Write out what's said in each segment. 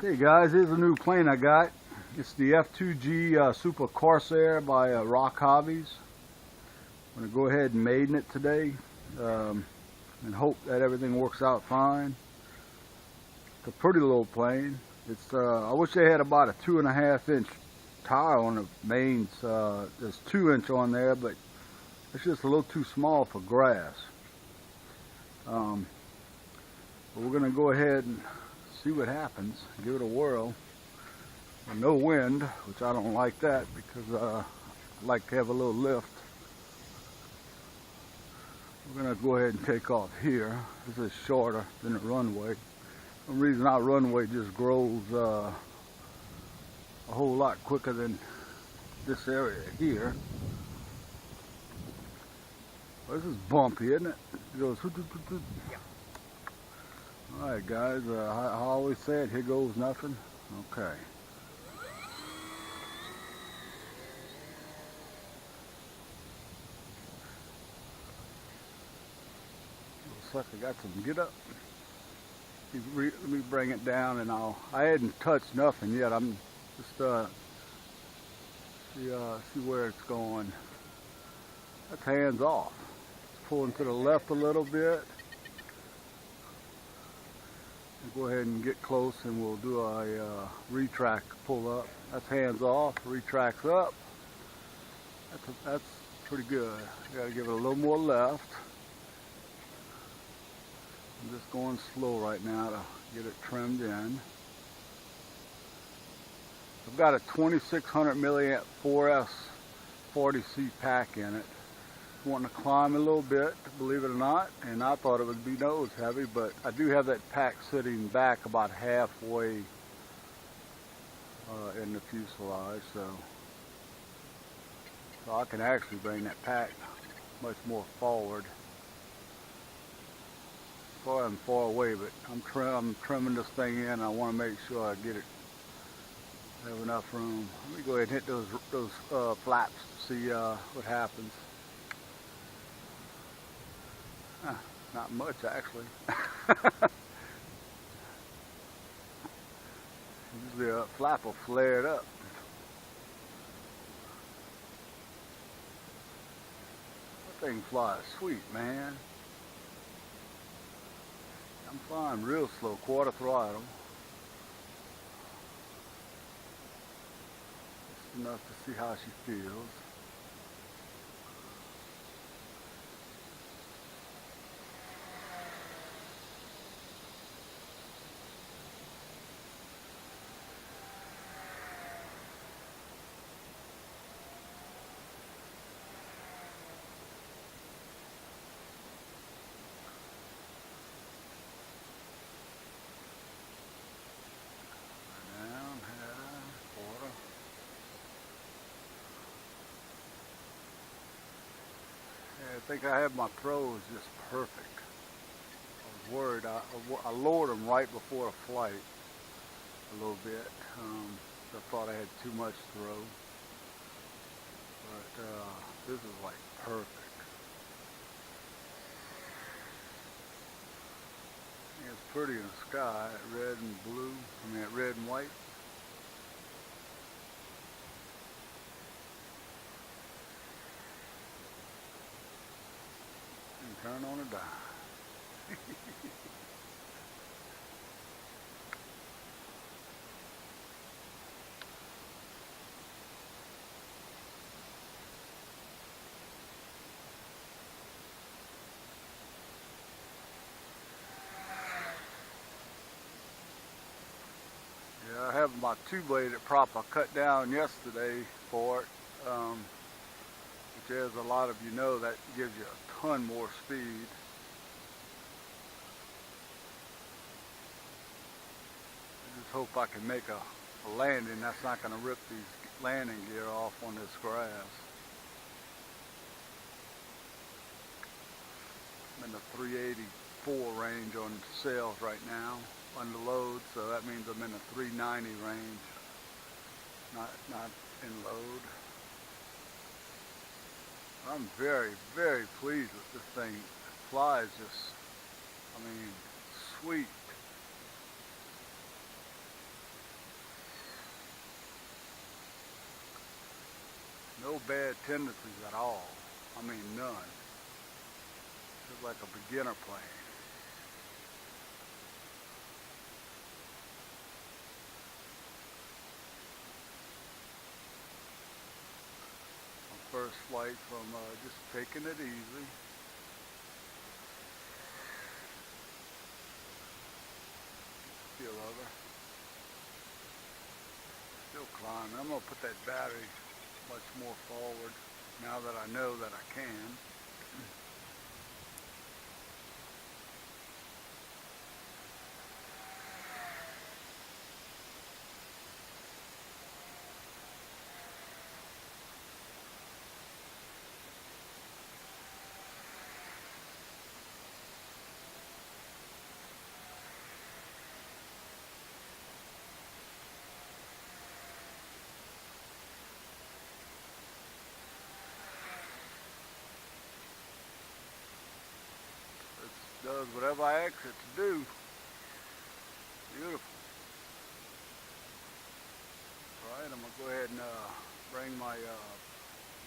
Okay guys, here's a new plane I got. It's the F2G Super Corsair by RocHobbies. I'm going to go ahead and maiden it today and hope that everything works out fine. It's a pretty little plane. It's I wish they had about a 2.5-inch tire on the mains. There's 2-inch on there, but it's just a little too small for grass. But we're going to go ahead and see what happens, give it a whirl. With no wind, which I don't like that because I like to have a little lift. We're going to go ahead and take off here. This is shorter than the runway. The reason our runway just grows a whole lot quicker than this area here. Well, this is bumpy, isn't it? It goes. Alright guys, I always say it, here goes nothing. Okay. Looks like I got some get up. Let me bring it down and I hadn't touched nothing yet. I'm just see where it's going. That's hands off. It's pulling to the left a little bit. Go ahead and get close and we'll do a retract pull up. That's hands off, retracts up. That's pretty good. You gotta give it a little more left. I'm just going slow right now to get it trimmed in. I've got a 2600 milliamp 4S 40C pack in it. Wanting to climb a little bit, believe it or not, and I thought it would be nose heavy, but I do have that pack sitting back about halfway in the fuselage, so I can actually bring that pack much more forward. Far and far away, but I'm trimming this thing in. I want to make sure I get it, have enough room. Let me go ahead and hit those flaps, see what happens. Not much actually. Usually a flap will flare it up. That thing flies sweet, man. I'm flying real slow, quarter throttle. Just enough to see how she feels. I think I have my throws just perfect. I was worried. I lowered them right before a flight a little bit. I thought I had too much throw. But this is like perfect. It's pretty in the sky, red and blue. I mean, red and white. Turn on a dime. Yeah, I have my 2-bladed prop I cut down yesterday for it. Which, as a lot of you know, that gives you a ton more speed. I just hope I can make a landing that's not going to rip these landing gear off on this grass. I'm in the 384 range on sails right now under load, so that means I'm in the 390 range, not in load. I'm very, very pleased with this thing. It flies just, I mean, sweet. No bad tendencies at all. I mean none. Just like a beginner plane. First flight from just taking it easy. Feel of her. Still climbing. I'm going to put that battery much more forward now that I know that I can. Does whatever I ask it to do. Beautiful. Alright, I'm going to go ahead and bring my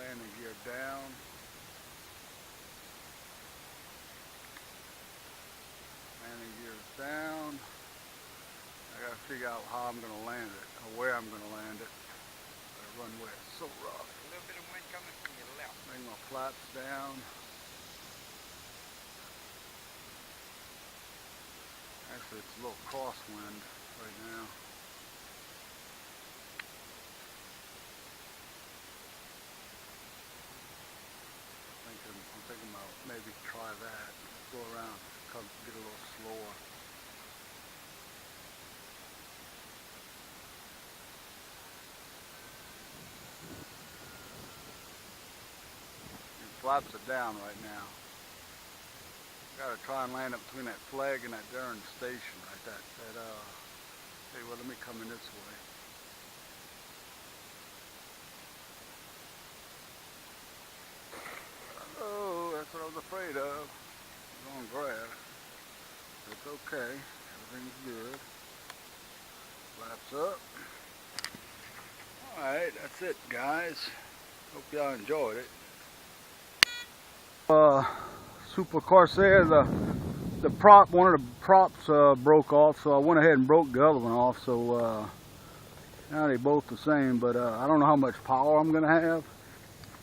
landing gear down. Landing gear is down. I got to figure out how I'm going to land it, or where I'm going to land it. The runway is so rough. A little bit of wind coming from your left. Bring my flaps down. Actually, it's a little crosswind right now. I'm thinking about maybe try that. Go around, come get a little slower. The flaps are down right now. Got to try and land up between that flag and that darn station, right? Hey, well, let me come in this way. Oh, that's what I was afraid of. It's on grass. It's okay. Everything's good. Flaps up. Alright, that's it, guys. Hope y'all enjoyed it. Super Corsair, the prop, one of the props broke off, so I went ahead and broke the other one off. So now they're both the same, but I don't know how much power I'm gonna have,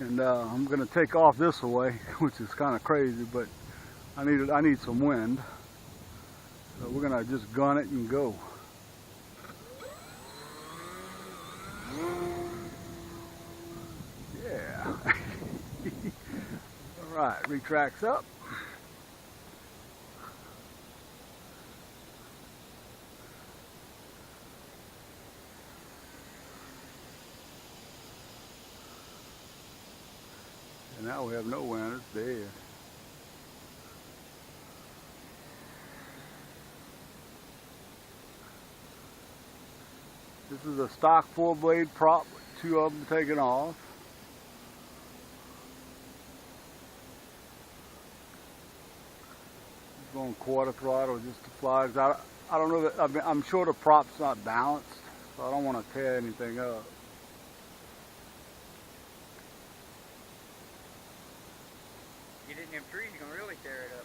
and I'm gonna take off this way, which is kind of crazy, but I need some wind, so we're gonna just gun it and go. Yeah. All right, retracts up. And now we have no wind, it's dead. This is a stock 4-blade prop with 2 of them taken off. Just going quarter throttle just to fly. I don't know that, I'm sure the prop's not balanced, so I don't want to tear anything up. Get it in them trees, you're going to really tear it up.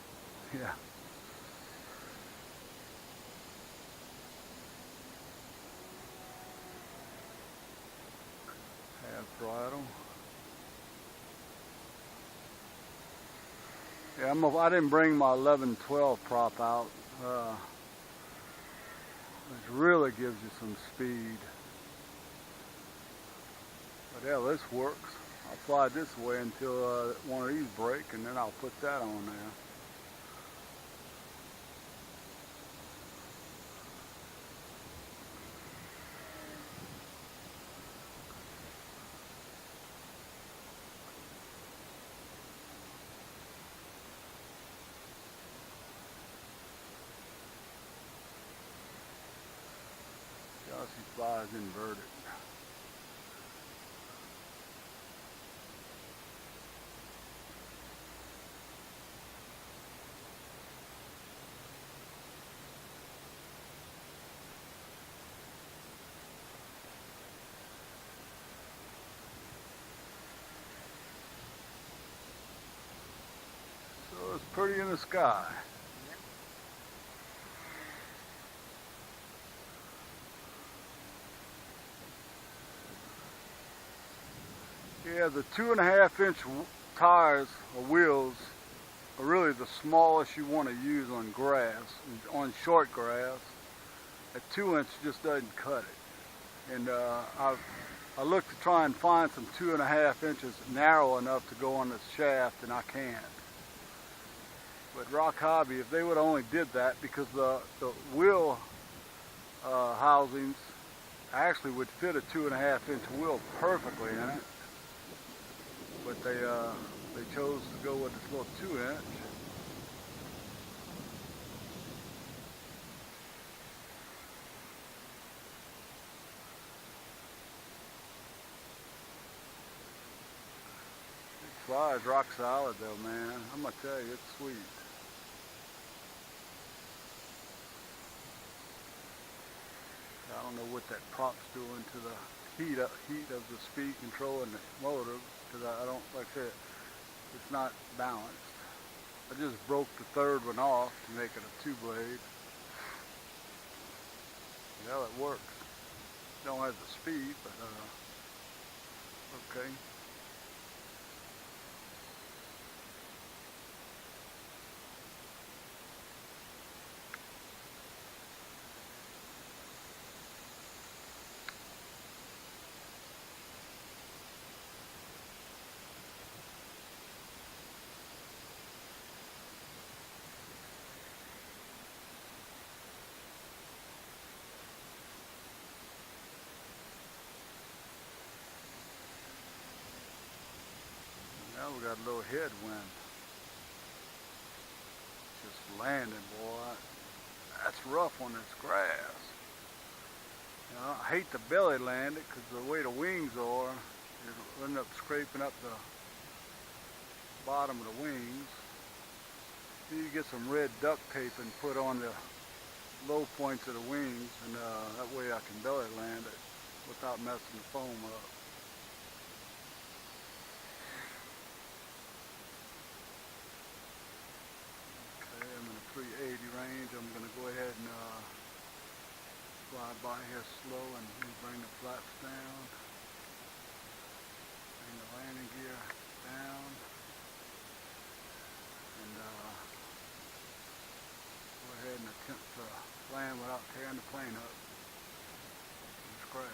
Yeah. Half throttle. Yeah, I didn't bring my 11-12 prop out. Which really gives you some speed. But yeah, this works. I'll fly this way until one of these break, and then I'll put that on there. She flies inverted. pretty in the sky. Yeah, the 2.5-inch tires or wheels are really the smallest you want to use on grass, on short grass. A 2-inch just doesn't cut it. And I looked to try and find some 2.5 inches narrow enough to go on this shaft, and I can't. But RocHobby, if they would only did that, because the wheel housings actually would fit a 2.5-inch wheel perfectly in it. But they chose to go with this little 2-inch. This fly is rock solid though, man. I'm gonna tell you, it's sweet. I don't know what that prop's doing to the heat of the speed control and the motor, because I don't, like I said, it's not balanced. I just broke the third one off to make it a 2-blade. Well, it works. Don't have the speed, but okay. Now we got a little headwind. Just landing, boy. That's rough on this grass. You know, I hate to belly land it because the way the wings are, it'll end up scraping up the bottom of the wings. You get some red duct tape and put on the low points of the wings, and that way I can belly land it without messing the foam up. I'm in a 380 range. I'm going to go ahead and fly by here slow and bring the flaps down. Bring the landing gear down. And go ahead and attempt to land without tearing the plane up in this grass.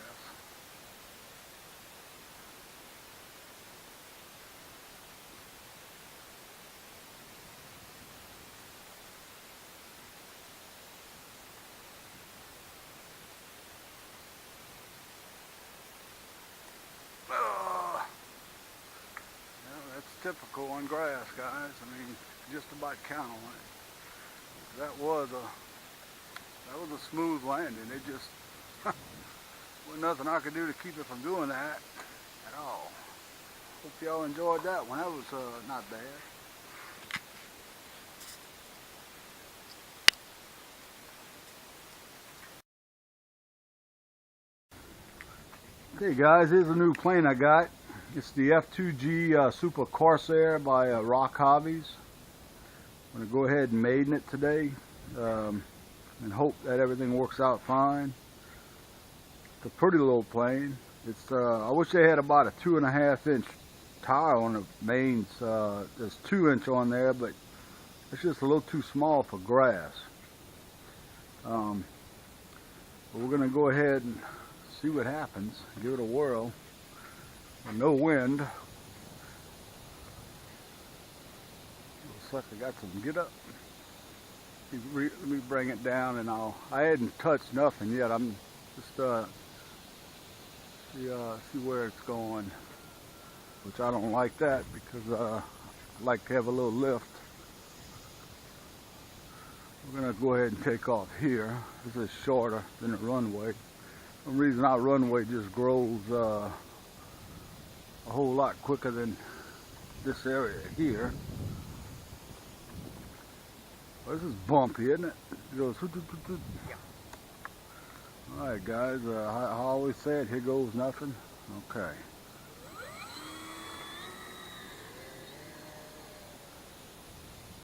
Typical on grass, guys. I mean, just about count on it. That was a smooth landing. It just was nothing I could do to keep it from doing that at all. Hope y'all enjoyed that one. That was not bad. Okay, guys, here's a new plane I got. It's the F2G Super Corsair by RocHobby. I'm going to go ahead and Maiden it today and hope that everything works out fine. It's a pretty little plane. It's I wish they had about a 2.5-inch tire on the mains. There's 2-inch on there, but it's just a little too small for grass. But we're going to go ahead and see what happens. Give it a whirl. No wind. Looks like I got some get up. Let me bring it down, and I hadn't touched nothing yet. I'm just see where it's going, which I don't like that because I like to have a little lift. We're gonna go ahead and take off here. This is shorter than the runway. For some reason our runway just grows a whole lot quicker than this area here. Well, this is bumpy, isn't it? It goes. Yeah. All right, guys. I always said, here goes nothing. Okay.